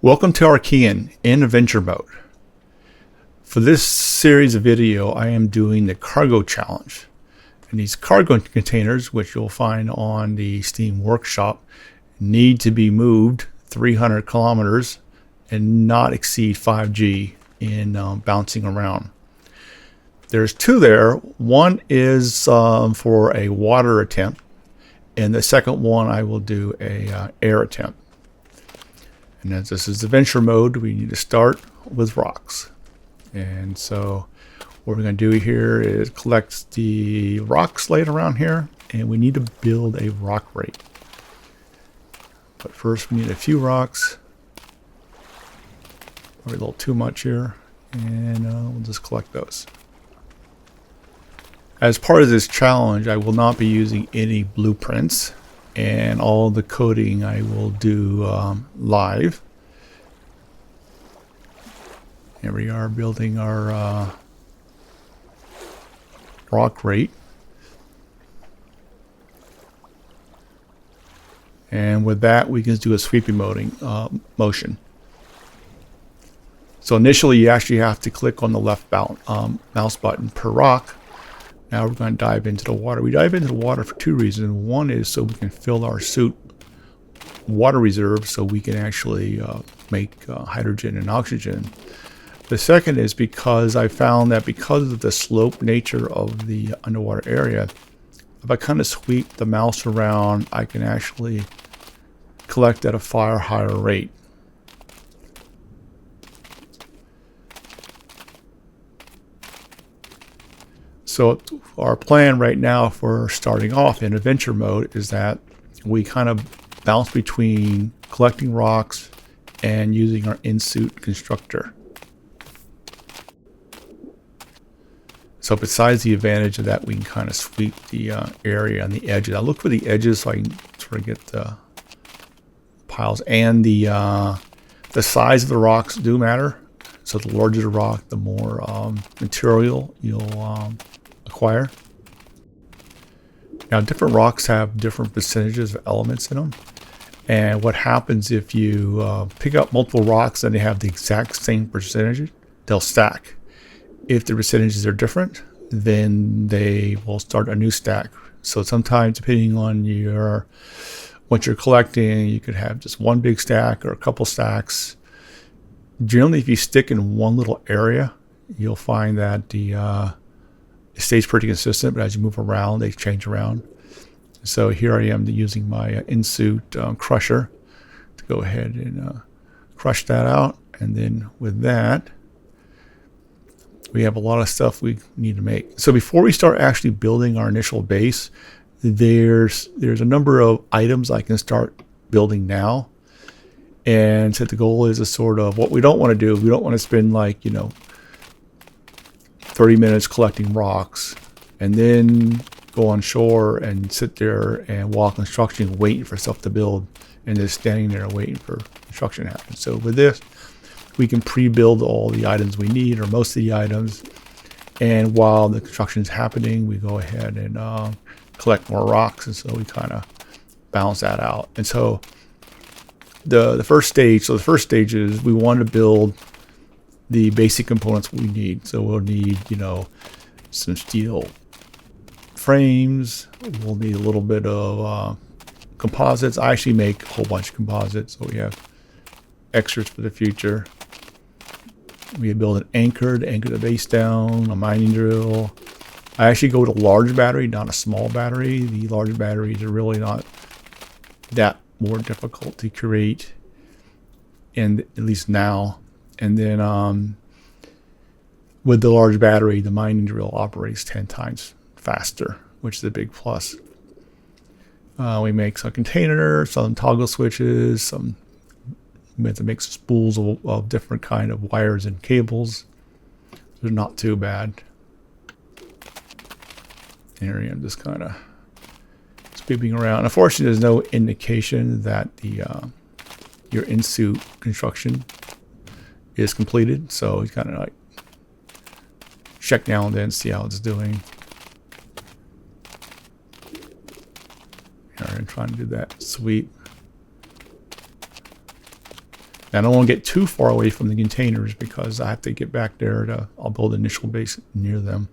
Welcome to Archean in Adventure Mode. For this series of video, I am doing the cargo challenge. And these cargo containers, which you'll find on the Steam Workshop, need to be moved 300 kilometers and not exceed 5G in bouncing around. There's two there. One is for a water attempt, and the second one I will do a air attempt. And as this is adventure mode, we need to start with rocks. And so what we're going to do here is collect the rocks laid around here, and we need to build a rock rate. But first we need a few rocks. Probably a little too much here, and we'll just collect those. As part of this challenge, I will not be using any blueprints, and all the coding I will do live. Here we are building our rock rate. And with that, we can do a sweeping motion. So initially, you actually have to click on the left mouse button per rock. Now we're going to dive into the water. We dive into the water for two reasons. One is so we can fill our suit water reserve so we can actually make hydrogen and oxygen. The second is because I found that because of the slope nature of the underwater area, if I kind of sweep the mouse around, I can actually collect at a far higher rate. So our plan right now for starting off in adventure mode is that we kind of bounce between collecting rocks and using our in-suit constructor. So besides the advantage of that, we can kind of sweep the area on the edges. I look for the edges so I can sort of get the piles, and the size of the rocks do matter. So the larger the rock, the more material you'll acquire. Now, different rocks have different percentages of elements in them. And what happens if you pick up multiple rocks and they have the exact same percentage, they'll stack. If the percentages are different, then they will start a new stack. So sometimes, depending on what you're collecting, you could have just one big stack or a couple stacks. Generally, if you stick in one little area, you'll find that it stays pretty consistent, but as you move around, they change around. So here I am using my in-suit crusher to go ahead and crush that out. And then with that, we have a lot of stuff we need to make. So before we start actually building our initial base, there's a number of items I can start building now. And so the goal is a sort of what we don't want to do. We don't want to spend 30 minutes collecting rocks and then go on shore and sit there and while construction waiting for stuff to build and just standing there waiting for construction to happen. So with this, we can pre-build all the items we need, or most of the items, and while the construction is happening, we go ahead and collect more rocks, and so we kind of balance that out. And so the first stage is we want to build the basic components we need. So we'll need, some steel frames. We'll need a little bit of composites. I actually make a whole bunch of composites, so we have extras for the future. We build an anchor to anchor the base down, a mining drill. I actually go with a large battery, not a small battery. The large batteries are really not that more difficult to create, and at least now. And then with the large battery, the mining drill operates 10 times faster, which is a big plus. We make some containers, some toggle switches, we have to make spools of different kind of wires and cables. They're not too bad. Here I am just kind of sweeping around. Unfortunately, there's no indication that your in-suit construction is completed. So you kind of check now and then, see how it's doing. Here I'm trying to do that sweep. I don't want to get too far away from the containers because I have to get back there to, I'll build an initial base near them.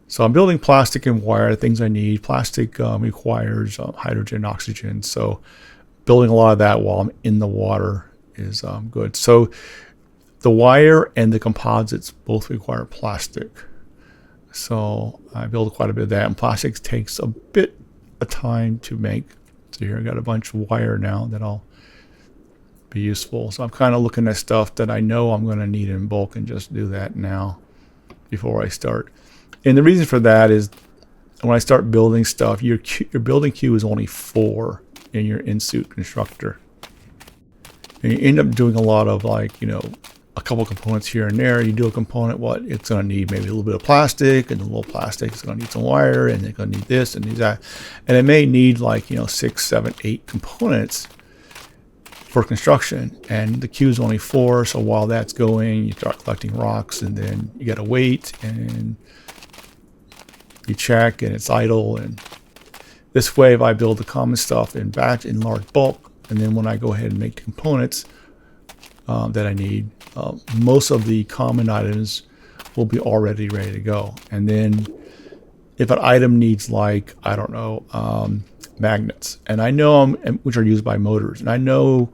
So I'm building plastic and wire, things I need. Plastic requires hydrogen, oxygen. So building a lot of that while I'm in the water is good. So the wire and the composites both require plastic. So I build quite a bit of that. And plastic takes a bit of time to make. So here I got a bunch of wire now that'll be useful. So I'm kind of looking at stuff that I know I'm going to need in bulk and just do that now before I start. And the reason for that is when I start building stuff, your building queue is only 4 in your in-suit constructor. And you end up doing a lot of, like, you know, a couple components here and there. You do a component, what it's going to need maybe a little bit of plastic, and a little plastic is going to need some wire, and it's going to need this and need that. And it may need, like, you know, 6, 7, 8 components for construction, and the queue is only 4. So while that's going, you start collecting rocks, and then you got to wait, and you check, and it's idle. And this way, if I build the common stuff in batch in large bulk, and then when I go ahead and make components that I need, most of the common items will be already ready to go. And then if an item needs, like, I don't know, magnets, and I know which are used by motors, and I know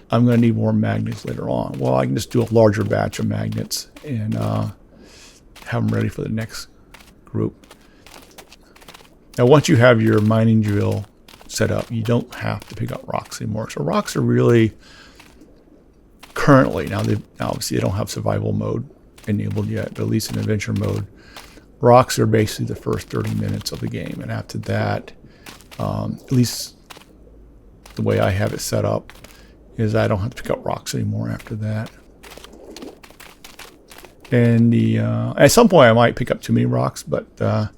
I'm going to need more magnets later on. Well, I can just do a larger batch of magnets and have them ready for the next group. Now, once you have your mining drill set up, you don't have to pick up rocks anymore. So rocks are really currently, now obviously they don't have survival mode enabled yet, but at least in adventure mode, rocks are basically the first 30 minutes of the game. And after that, at least the way I have it set up, is I don't have to pick up rocks anymore after that. And at some point I might pick up too many rocks, but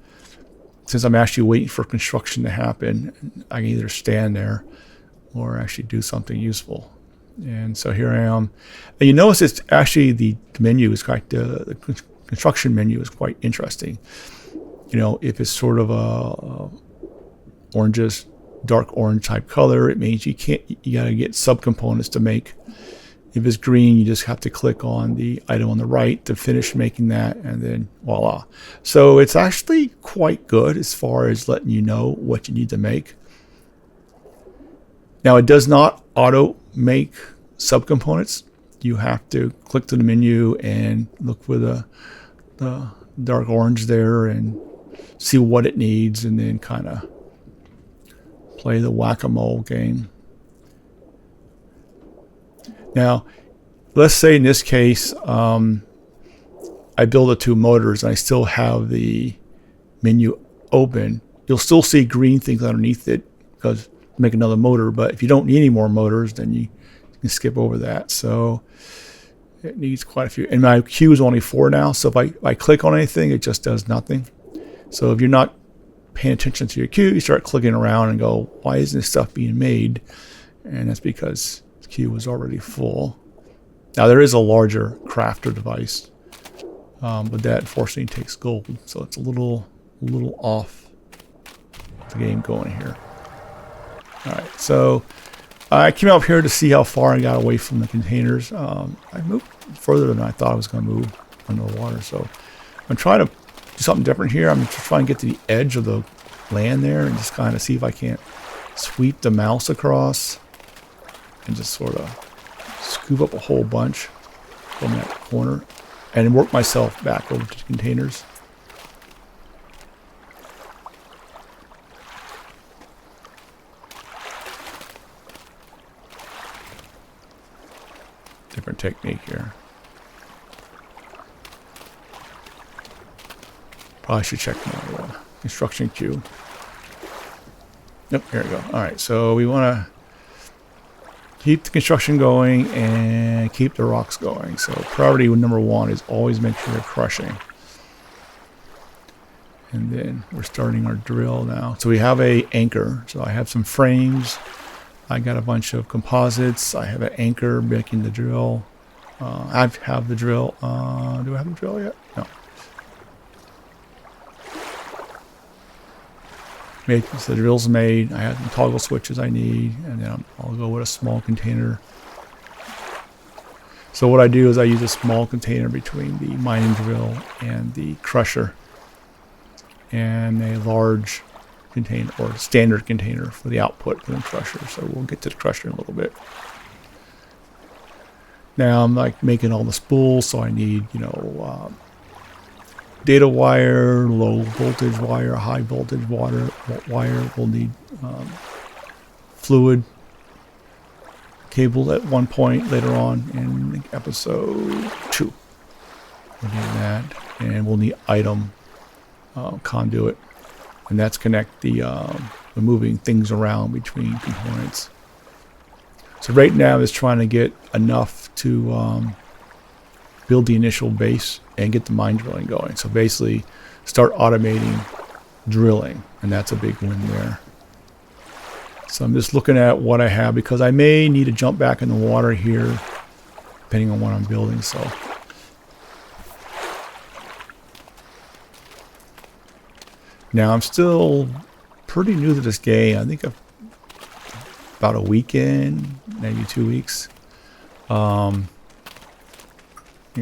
since I'm actually waiting for construction to happen, I can either stand there or actually do something useful. And so here I am. And you notice it's actually the menu is quite, the construction menu is quite interesting. You know, if it's sort of a oranges, dark orange type color, it means you got to get subcomponents to make. If it's green, you just have to click on the item on the right to finish making that, and then voila. So it's actually quite good as far as letting you know what you need to make. Now, it does not auto make subcomponents. You have to click to the menu and look for the dark orange there and see what it needs, and then kind of play the whack-a-mole game. Now, let's say in this case, I build the 2 motors and I still have the menu open. You'll still see green things underneath it because make another motor. But if you don't need any more motors, then you can skip over that. So it needs quite a few. And my queue is only 4 now. So if I click on anything, it just does nothing. So if you're not paying attention to your queue, you start clicking around and go, why isn't this stuff being made? And that's because queue was already full. Now there is a larger crafter device, but that unfortunately takes gold, so it's a little off the game going here. All right, so I came up here to see how far I got away from the containers. I moved further than I thought I was going to move under the water, so I'm trying to do something different here. I'm just trying to get to the edge of the land there and just kind of see if I can't sweep the mouse across and just sort of scoop up a whole bunch from that corner and work myself back over to the containers. Different technique here. Probably should check my construction queue. Yep, here we go. All right, so we want to keep the construction going and keep the rocks going. So priority number 1 is always make sure you're crushing. And then we're starting our drill now. So we have a anchor. So I have some frames. I got a bunch of composites. I have an anchor making the drill. I have the drill. Do I have the drill yet? No. So the drill's made. I have the toggle switches I need, and then I'll go with a small container. So what I do is I use a small container between the mining drill and the crusher, and a large container or standard container for the output for the crusher. So we'll get to the crusher in a little bit. Now I'm like making all the spools, so I need, you know, data wire, low voltage wire, high voltage wire. We'll need fluid cable at one point later on in episode 2. We'll do that, and we'll need item conduit, and that's connect the moving things around between components. So right now it's trying to get enough to build the initial base and get the mine drilling going. So basically start automating drilling, and that's a big win there. So I'm just looking at what I have, because I may need to jump back in the water here depending on what I'm building. So now I'm still pretty new to this game. I think about a weekend, maybe 2 weeks. You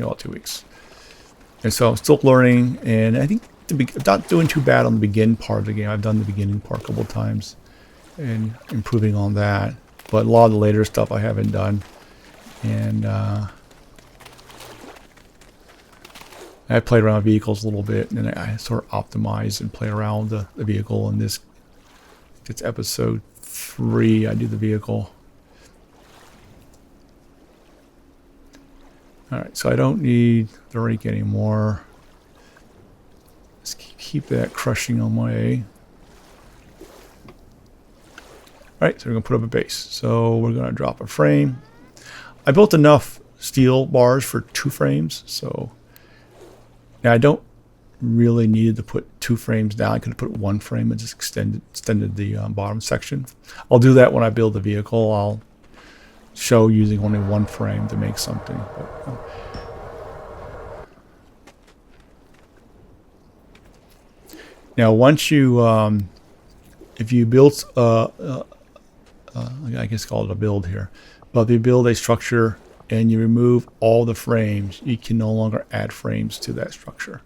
know, 2 weeks. And so I'm still learning, and I think I'm not doing too bad on the begin part of the game. I've done the beginning part a couple of times and improving on that. But a lot of the later stuff I haven't done. And I played around with vehicles a little bit, and then I sort of optimize and play around the vehicle. And this, it's episode 3, I do the vehicle. Alright, so I don't need the rake anymore. Let's keep that crushing on my... Alright, so we're going to put up a base. So we're going to drop a frame. I built enough steel bars for 2 frames, so... Now I don't really need to put 2 frames down. I could have put 1 frame and just extended the bottom section. I'll do that when I build the vehicle. I'll show using only 1 frame to make something. But, now once you, if you build, I guess call it a build here, but if you build a structure and you remove all the frames, you can no longer add frames to that structure.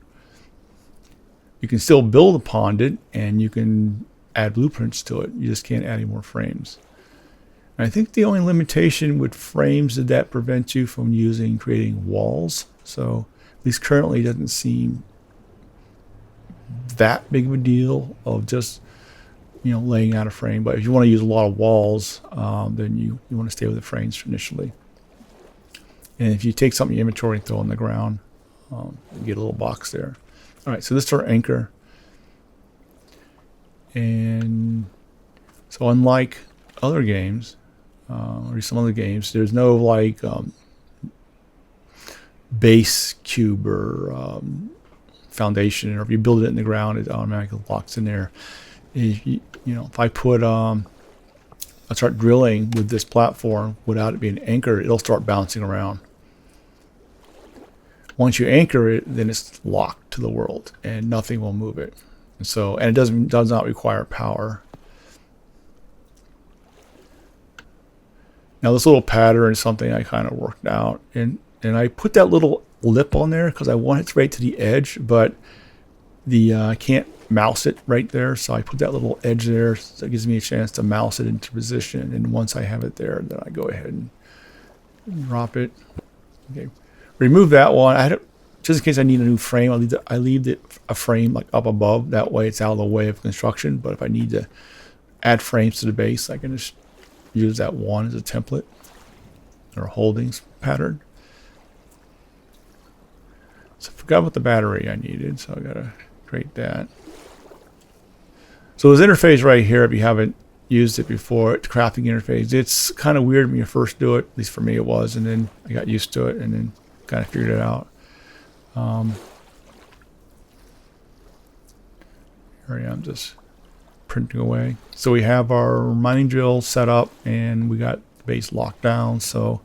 You can still build upon it, and you can add blueprints to it. You just can't add any more frames. And I think the only limitation with frames is that prevents you from creating walls. So at least currently it doesn't seem that big of a deal of just, you know, laying out a frame. But if you want to use a lot of walls, then you want to stay with the frames initially. And if you take something in your inventory and throw it on the ground, you get a little box there. All right, so this is our anchor. And so unlike other games, or some other games, there's no like base cube or foundation, or if you build it in the ground, it automatically locks in there. If if I put I start drilling with this platform without it being anchored, it'll start bouncing around. Once you anchor it, then it's locked to the world and nothing will move it. And so, and it does not require power. Now this little pattern is something I kind of worked out, and I put that little lip on there because I want it right to the edge, but I can't mouse it right there, so I put that little edge there, so it gives me a chance to mouse it into position. And once I have it there, then I go ahead and drop it. Okay, remove that one. Just in case I need a new frame, I leave a frame like up above. That way it's out of the way of construction. But if I need to add frames to the base, I can just use that one as a template or a holdings pattern. So I forgot what the battery I needed, so I gotta create that. So this interface right here, if you haven't used it before, it's crafting interface. It's kind of weird when you first do it, at least for me it was, and then I got used to it and then kind of figured it out. Here I am just printing away. So we have our mining drill set up and we got the base locked down, so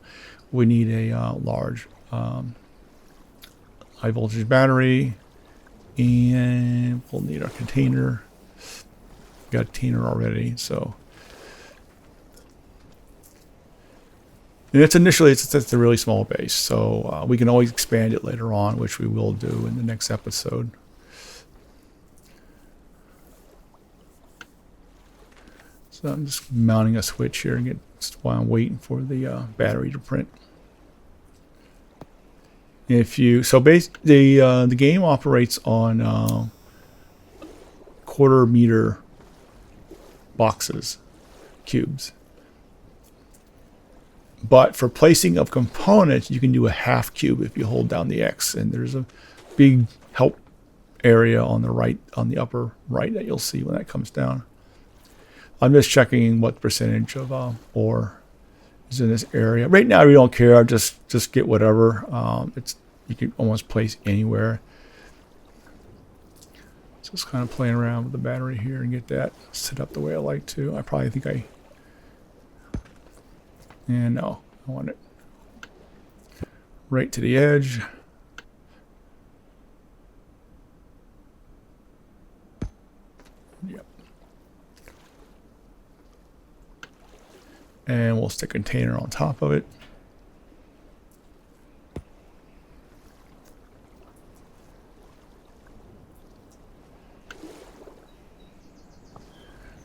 we need a large high voltage battery, and we'll need our container. got a container already, so. And it's a really small base, so we can always expand it later on, which we will do in the next episode. So I'm just mounting a switch here and while I'm waiting for the battery to print. The game operates on quarter-meter boxes, cubes. But for placing of components, you can do a half cube if you hold down the X. And there's a big help area on the right, on the upper right, that you'll see when that comes down. I'm just checking what percentage of ore is in this area. Right now, we don't care. Just get whatever. You can almost place anywhere. Just kind of playing around with the battery here and get that set up the way I like to. I probably think and no, I want it right to the edge. Yep. And we'll stick a container on top of it.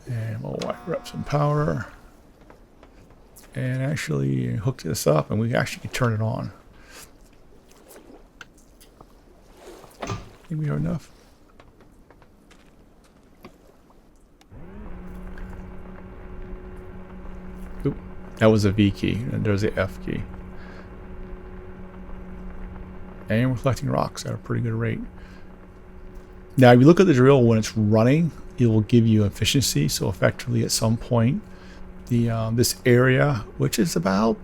And we'll wire up some power. And actually hook this up, and we actually can turn it on. I think we have enough. Oop, that was a V key, and there's the F key. And we're collecting rocks at a pretty good rate. Now, if you look at the drill when it's running, it will give you efficiency. So effectively, at some point, this area, which is about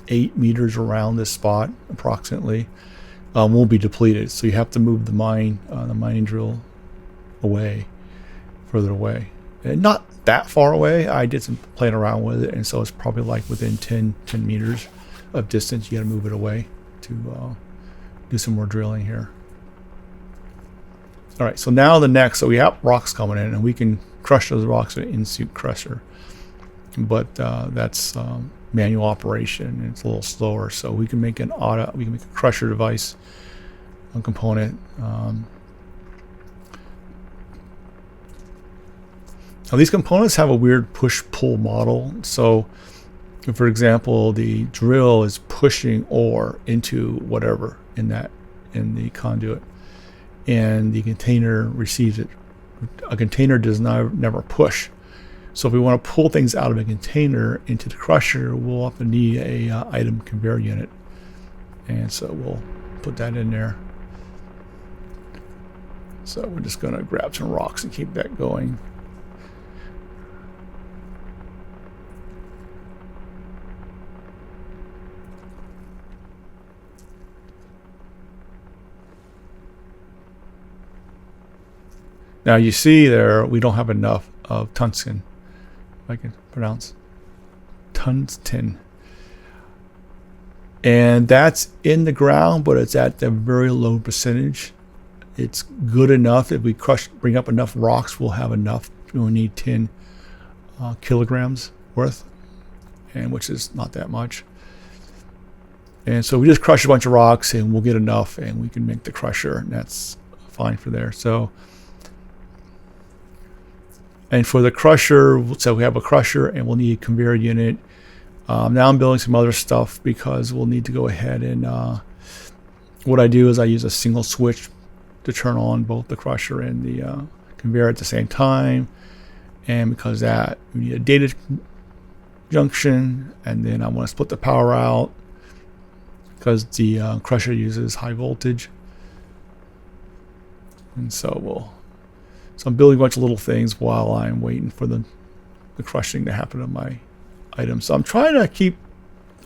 8 meters around this spot, approximately, won't be depleted. So you have to move the mining drill away, further away, and not that far away. I did some playing around with it, and so it's probably like within 10 meters of distance. You got to move it away to do some more drilling here. All right, so now so we have rocks coming in, and we can crush those rocks with an in-suit crusher. But that's manual operation, and it's a little slower. So we can make we can make a crusher device, a component. Now these components have a weird push-pull model. So, for example, the drill is pushing ore into whatever in the conduit, and the container receives it. A container does never push. So if we want to pull things out of a container into the crusher, we'll often need a item conveyor unit, and so we'll put that in there. So we're just going to grab some rocks and keep that going. Now you see there, we don't have enough of tungsten, if I can pronounce tungsten. And that's in the ground, but it's at a very low percentage. It's good enough. If we bring up enough rocks, we'll have enough. We'll need 10 kilograms worth, and which is not that much. And so we just crush a bunch of rocks, and we'll get enough, and we can make the crusher, and that's fine for there. And for the crusher, so we have a crusher, and we'll need a conveyor unit. Now I'm building some other stuff because we'll need to go ahead and what I do is I use a single switch to turn on both the crusher and the conveyor at the same time. And because that, we need a data junction, and then I want to split the power out because the crusher uses high voltage. And so I'm building a bunch of little things while I'm waiting for the crushing to happen of my items. So I'm trying to keep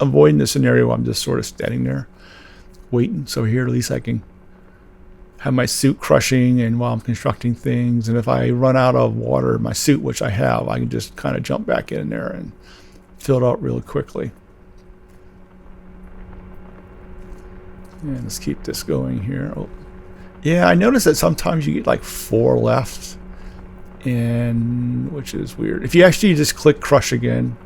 avoiding the scenario where I'm just sort of standing there waiting. So here at least I can have my suit crushing and while I'm constructing things. And if I run out of water in my suit, which I have, I can just kind of jump back in there and fill it out really quickly. And let's keep this going here. Oh, Yeah, I noticed that sometimes you get like 4 left, and which is weird. If you actually just click crush again,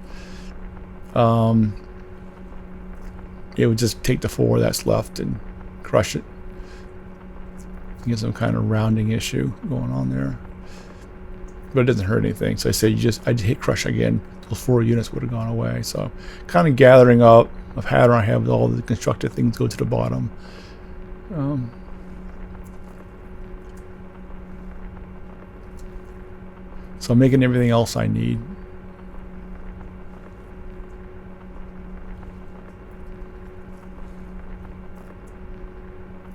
it would just take the 4 that's left and crush it. You get some kind of rounding issue going on there, but it doesn't hurt anything. So I say I hit crush again. Those 4 units would have gone away. So kind of gathering up a pattern I have with all the constructed things go to the bottom. So I'm making everything else I need.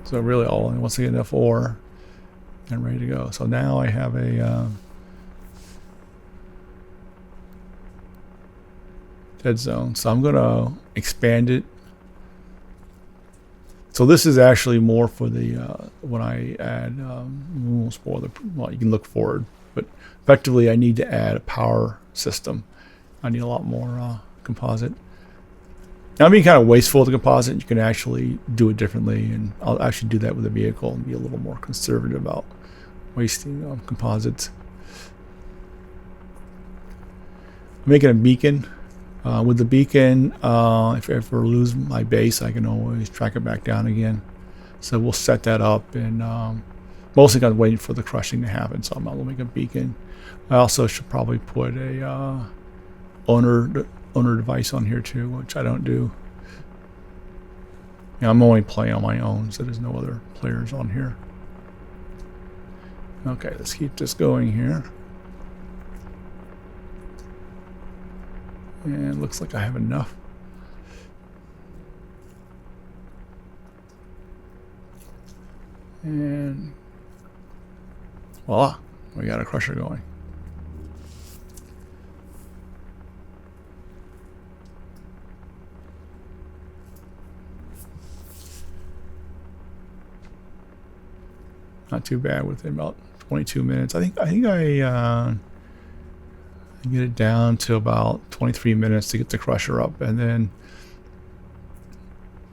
So really once I get enough ore, I'm ready to go. So now I have a dead zone. So I'm going to expand it. So this is actually more for the when I add, we won't spoil the, well, you can look forward, but effectively I need to add a power system. I need a lot more composite. Now I'm being kind of wasteful with the composite. You can actually do it differently, and I'll actually do that with a vehicle and be a little more conservative about wasting composites. I'm making a beacon. With the beacon, if I ever lose my base, I can always track it back down again. So we'll set that up, and mostly I'm waiting for the crushing to happen, so I'm not going to make a beacon. I also should probably put a owner device on here too, which I don't do. Yeah, I'm only playing on my own, so there's no other players on here. Okay, let's keep this going here. And looks like I have enough. And voila, we got a crusher going. Not too bad within about 22 minutes. I think I get it down to about 23 minutes to get the crusher up, and then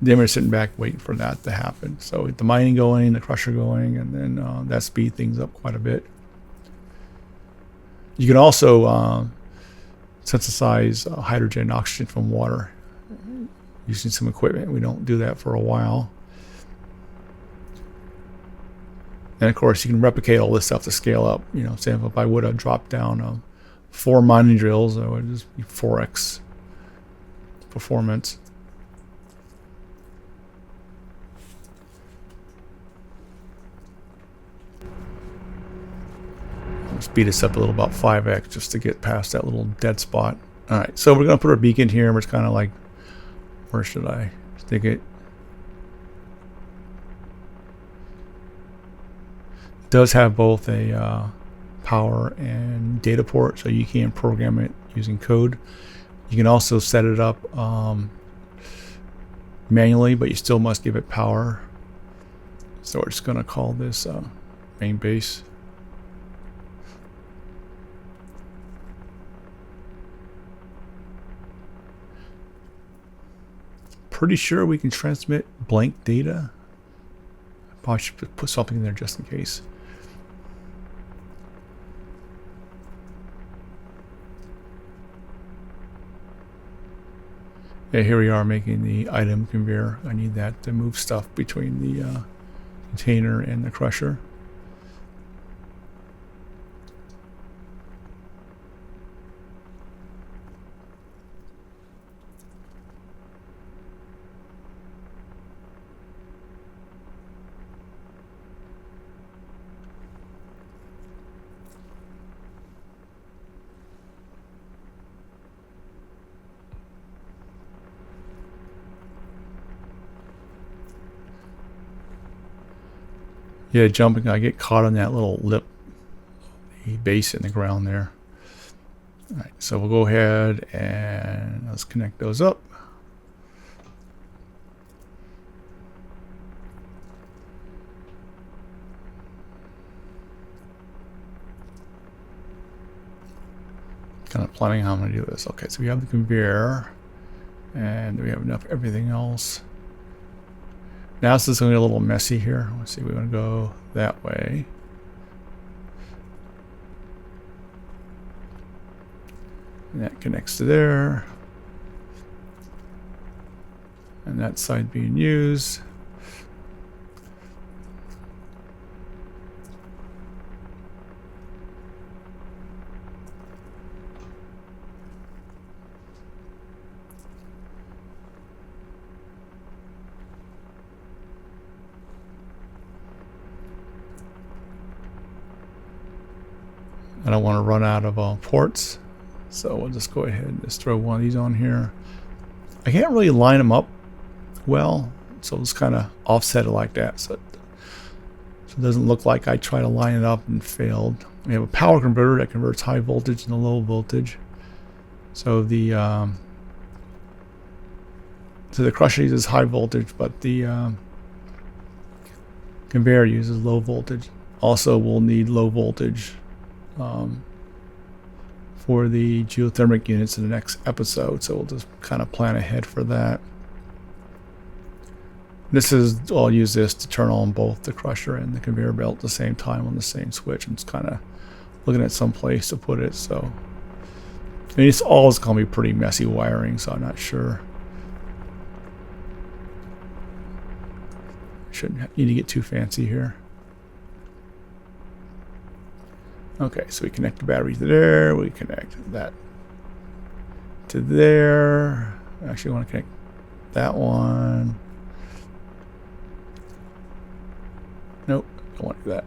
we're sitting back waiting for that to happen. So the mining going, the crusher going, and then that speed things up quite a bit. You can also synthesize hydrogen and oxygen from water using some equipment. We don't do that for a while. And of course, you can replicate all this stuff to scale up. You know, say if I would have dropped down 4 mining drills, that would just be 4x performance. I'll speed this up a little, about 5x, just to get past that little dead spot. All right, so we're going to put our beacon here. We're just kind of like, where should I stick it? Does have both a power and data port, so you can program it using code. You can also set it up manually, but you still must give it power. So we're just going to call this main base. Pretty sure we can transmit blank data. I probably should put something in there just in case. Yeah, here we are making the item conveyor. I need that to move stuff between the container and the crusher. Yeah, jumping, I get caught on that little lip, the base in the ground there. All right, so we'll go ahead and let's connect those up. Kind of planning how I'm going to do this. Okay, so we have the conveyor, and we have enough everything else. Now this is going to be a little messy here. Let's see, we want to go that way. And that connects to there. And that side being used. I don't want to run out of ports, so we'll just go ahead and just throw one of these on here. I can't really line them up well, so just kind of offset it like that, so it doesn't look like I try to line it up and failed. We have a power converter that converts high voltage into low voltage. So the crusher uses high voltage, but the conveyor uses low voltage. Also, we'll need low voltage for the geothermic units in the next episode, so we'll just kind of plan ahead for that. I'll use this to turn on both the crusher and the conveyor belt at the same time on the same switch. I'm just kind of looking at some place to put it. So I mean, it's always going to be pretty messy wiring, so I'm not sure. Shouldn't need to get too fancy here. Okay, so we connect the battery to there. We connect that to there. I actually want to connect that one. Nope, don't want to do that.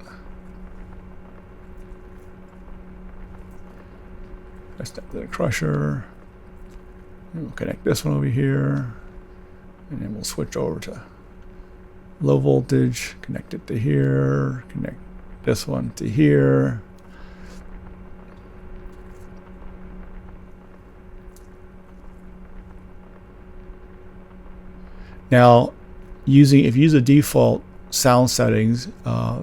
Let's step to the crusher. And we'll connect this one over here. And then we'll switch over to low voltage. Connect it to here. Connect this one to here. Now, if you use the default sound settings,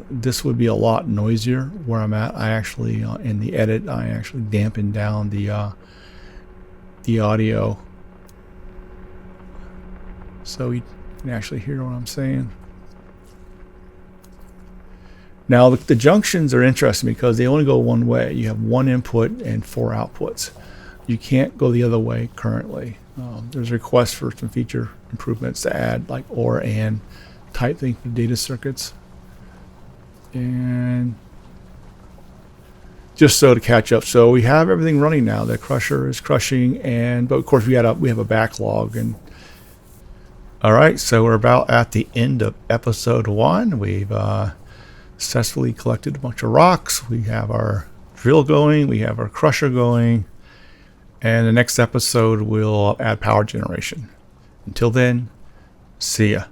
this would be a lot noisier where I'm at. I actually, in the edit, I actually dampen down the audio, so you can actually hear what I'm saying. Now, the junctions are interesting because they only go one way. You have one input and 4 outputs. You can't go the other way currently. There's requests for some feature improvements to add, like OR and type thing for data circuits. And just so to catch up, so we have everything running now. The crusher is crushing, but of course we have a backlog. And all right, so we're about at the end of episode 1. We've successfully collected a bunch of rocks. We have our drill going. We have our crusher going. And the next episode we'll add power generation. Until then, see ya.